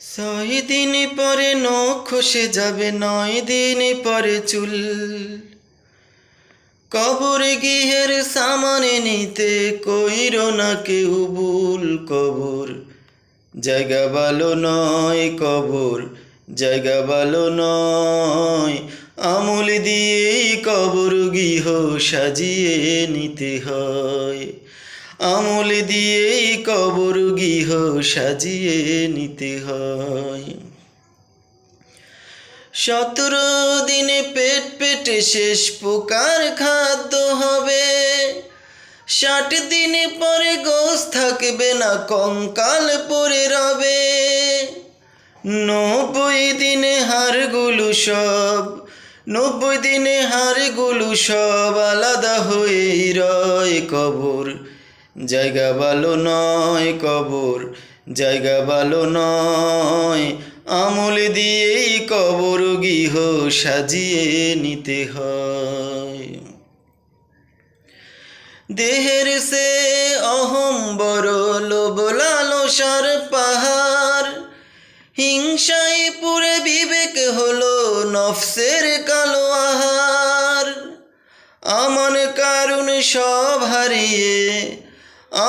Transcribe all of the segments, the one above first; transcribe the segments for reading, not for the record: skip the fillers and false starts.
6 দিন পরে নখ খসে যাবে, 9 দিন পরে চুল। কবর গৃহের সামানে নিতে কইরো না কেউ ভুল। কবর জায়গা ভালো নয়, কবর জায়গা ভালো নয়। আমল দিয়েই কবর গৃহ সাজিয়ে নিতে হয়। আমল দিয়েই কবর গৃহ সাজিয়ে নিতে হয়। 17 দিনে পেট পেটে শেষ পোকার খাদ্য হবে। 60 দিন পরে গোশ থাকবে না, কঙ্কাল পড়ে রবে। 90 দিনে হাড়গুলো সব, 90 দিনে হাড়গুলো সব আলাদা হয়েই রয়। কবর জায়গা ভালো নয়, কবর জায়গা ভালো নয়। আমল দিয়েই কবর গৃহ সাজিয়ে নিতে হয়। দেহের সে অহম বড়, লোভ লালসার পাহাড়। হিংসায় পুরে বিবেক হলো নফসের কালো আহার। আমার কারণ সব হারিয়ে,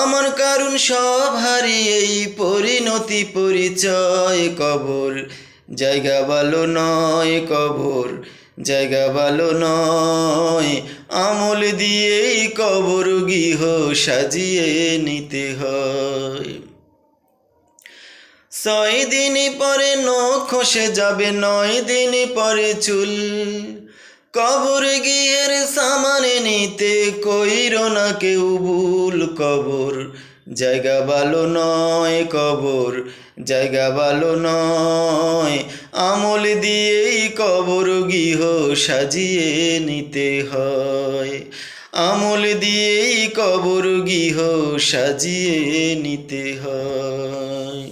আমার কারণ সব হারিয়েই পরিণতি পরিচয়। কবর জায়গা ভালো নয়, কবর জায়গা ভালো নয়। আমল দিয়েই কবর গৃহ সাজিয়ে নিতে হয়। 6 দিন পরে নখ খসে যাবে, 9 দিন পরে চুল। কবর গৃহের সামানে নিতে কইরো না কেউ ভুল। কবর জায়গা ভালো নয়, কবর জায়গা ভালো নয়। আমল দিয়েই কবর গৃহ সাজিয়ে নিতে হয়। আমল দিয়েই কবর গৃহ সাজিয়ে নিতে হয়।